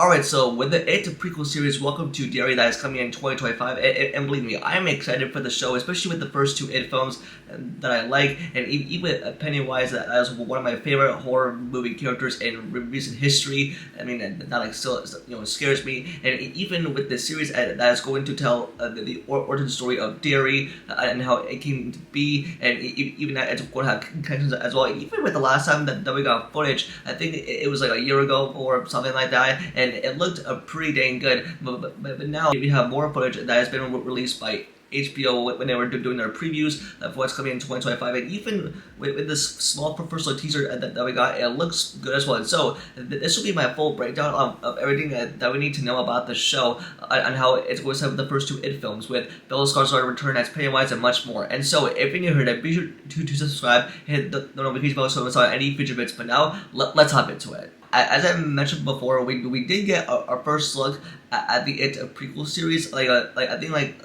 Alright, so with the It prequel series Welcome to Derry that is coming in 2025, and believe me, I'm excited for the show, especially with the first two It films that I like, and even with Pennywise, that is one of my favorite horror movie characters in recent history. I mean, that like still scares me, and even with the series that is going to tell the origin story of Derry and how it came to be, and even that it's going to have connections as well. Even with the last time that we got footage, I think it was like a year ago or something like that, and it looked pretty dang good, but now we have more footage that has been released by HBO when they were doing their previews for what's coming in 2025, and even with this small first look teaser that we got, it looks good as well. And so this will be my full breakdown of everything that we need to know about the show and how it's going to have the first two It films with Bill Skarsgård return as Pennywise and much more. And so if you're new here, then be sure to subscribe, hit the notification bell so it's on any future bits. But now let's hop into it. As I mentioned before, we did get our first look at the It prequel series, I think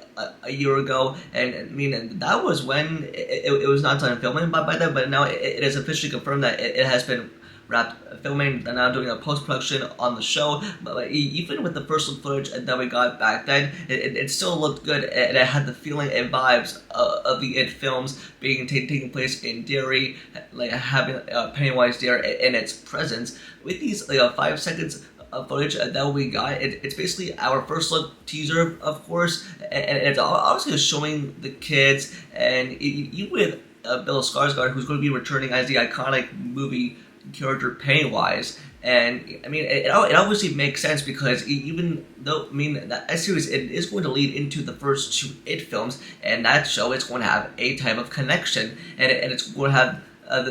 a year ago, and I mean that was when it was not done filming by then, but now it is officially confirmed that it has been wrapped filming and now doing a post-production on the show. But even with the first look footage that we got back then, it still looked good, and it had the feeling and vibes of the It films being taking place in Derry, like having Pennywise there in its presence. With these 5 seconds of footage that we got, it's basically our first look teaser, of course, and it's obviously showing the kids, and even with Bill Skarsgård, who's going to be returning as the iconic movie character Pennywise. And I mean, it obviously makes sense because even though, I mean, that series, it is going to lead into the first two It films, and that show is going to have a type of connection, and it's going to have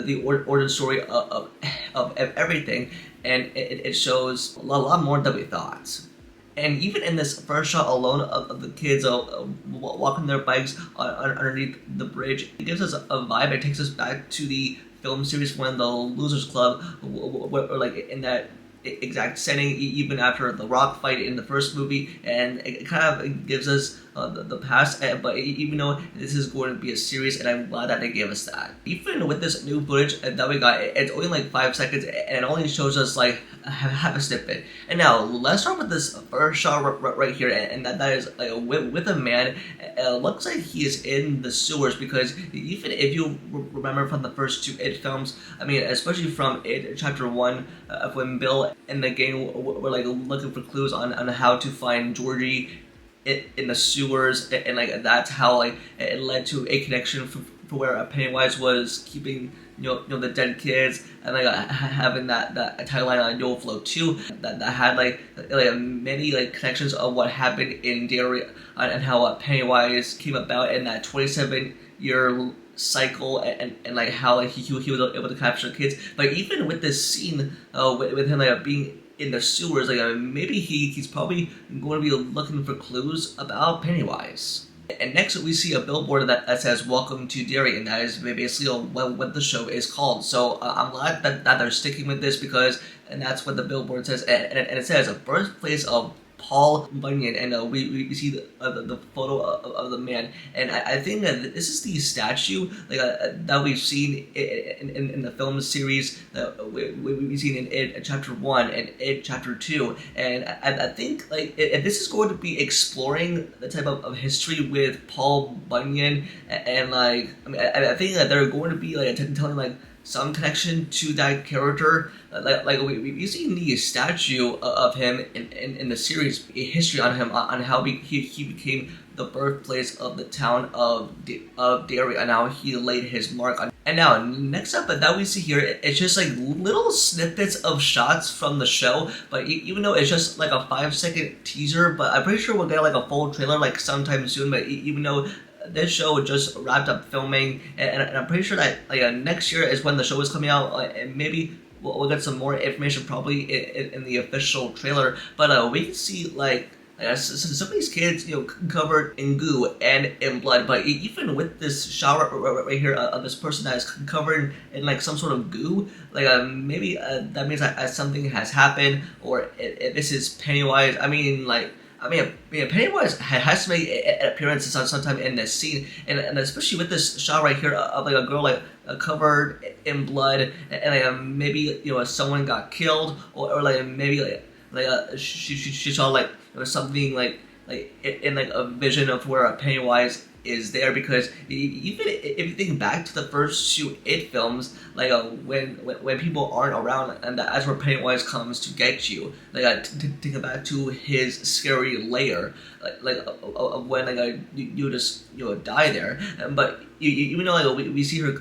the origin story of everything, and it shows a lot more than we thought. And even in this first shot alone of the kids walking their bikes underneath the bridge, it gives us a vibe. It takes us back to the film series when the Losers Club were like in that exact setting, even after the rock fight in the first movie, and it kind of gives us the past, but even though this is going to be a series, and I'm glad that they gave us that. Even with this new footage that we got, it's only like 5 seconds, and it only shows us like half a snippet. And now let's start with this first shot right here, and that is with a man. It looks like he is in the sewers, because even if you remember from the first two It films, I mean, especially from It Chapter 1, when Bill and the gang were like looking for clues on how to find Georgie in the sewers, and like that's how like it led to a connection for where Pennywise was keeping the dead kids, and like having that tagline on You'll Float too, that had like many like connections of what happened in Derry and how Pennywise came about in that 27-year cycle, and like how like he was able to capture kids. But even with this scene with him like being in the sewers, maybe he's probably going to be looking for clues about Pennywise. And next we see a billboard that says "Welcome to Derry," and that is basically what the show is called. So I'm glad that they're sticking with this, and that's what the billboard says, and it says a birthplace of Paul Bunyan, and we see the photo of the man, and I think that this is the statue that we've seen in the film series that we've seen in It Chapter 1 and It Chapter 2, and I think if this is going to be exploring the type of history with Paul Bunyan, and I think that they're going to be telling some connection to that character. We've seen the statue of him in the series, a history on him, on how he became the birthplace of the town of Derry, and how he laid his mark on. And now, next up that we see here, it's just like little snippets of shots from the show, but even though it's just like a 5-second teaser, but I'm pretty sure we'll get like a full trailer sometime soon. But even though this show just wrapped up filming, and I'm pretty sure that next year is when the show is coming out, and maybe we'll get some more information probably in the official trailer. But we can see some of these kids covered in goo and in blood. But even with this shot right here of this person that is covered in some sort of goo, maybe that means that something has happened, or if this is Pennywise. I mean, Pennywise has to make an appearance sometime in this scene, and especially with this shot right here of a girl covered in blood, and maybe someone got killed, or maybe she saw like there was something like in like a vision of where a Pennywise is there, because even if you think back to the first two It films, like when people aren't around and that's where Pennywise comes to get you, like think back to his scary lair, when you just die there, but even though like we see her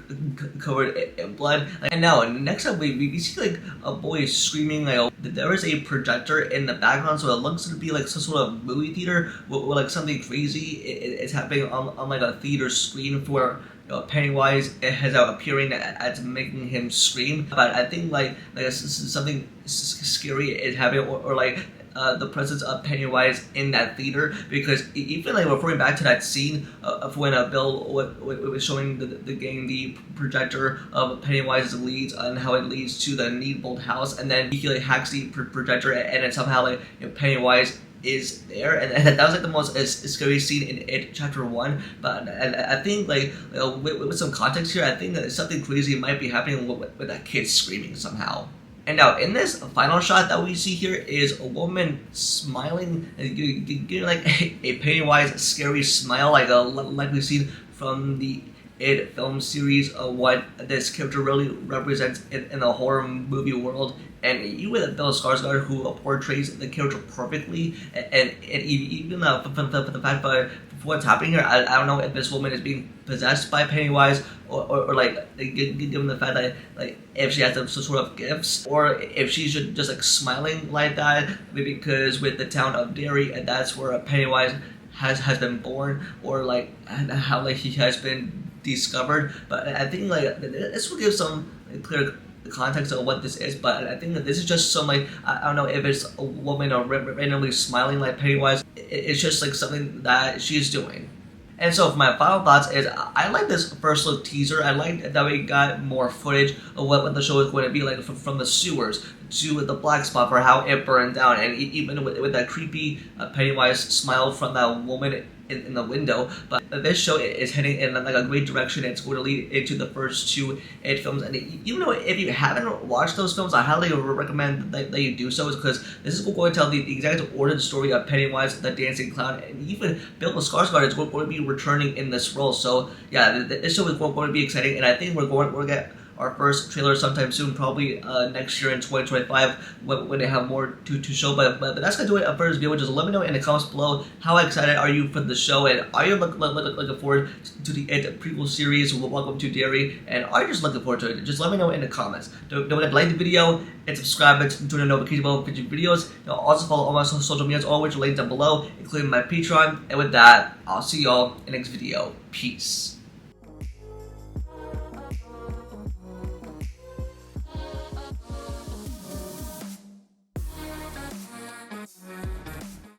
covered in blood, and now next up we see like a boy screaming, like there is a projector in the background, so it looks to be like some sort of movie theater where like something crazy is happening on like a theater screen for Pennywise has out appearing as making him scream. But I think like something scary is happening, or like the presence of Pennywise in that theater, because even like referring back to that scene of when Bill was showing the gang the projector of Pennywise's leads and how it leads to the Needbolt house, and then he like hacks the projector and then somehow like Pennywise is there, and that was like the most scary scene in It Chapter 1. But I think like with some context here, I think that something crazy might be happening with that kid screaming somehow. And now in this final shot that we see here is a woman smiling, and getting like a Pennywise scary smile, like we've seen from the It film series of what this character really represents in the horror movie world. And you with Bill Skarsgård, who portrays the character perfectly, and even for the fact that for what's happening here, I don't know if this woman is being possessed by Pennywise, or like given the fact that like if she has some sort of gifts, or if she's just like smiling like that, maybe because with the town of Derry, and that's where Pennywise has been born, or like how like he has been discovered. But I think like this will give some clear context of what this is, but I think that this is just some like I don't know if it's a woman or randomly smiling like Pennywise. It's just like something that she's doing. And so for my final thoughts is, I like this first look teaser. I like that we got more footage of what the show is going to be like, from the sewers to the black spot for how it burned down, and even with that creepy Pennywise smile from that woman in the window. But this show is heading in like a great direction. It's going to lead into the first two It films, and even though if you haven't watched those films, I highly recommend that you do so, because this is going to tell the exact origin story of Pennywise the Dancing Clown, and even Bill Skarsgård is going to be returning in this role. So yeah, this show is going to be exciting, and I think we're going to get our first trailer sometime soon, probably next year in 2025 when they have more to show. But that's going to do it for this video. Just let me know in the comments below, how excited are you for the show, and are you looking forward to the It prequel series, Welcome to Derry, and are you just looking forward to it? Just let me know in the comments. Don't forget to like the video and subscribe and turn on the notification bell for future videos. Now also follow all my social medias, all which are linked down below, including my Patreon. And with that, I'll see y'all in the next video. Peace.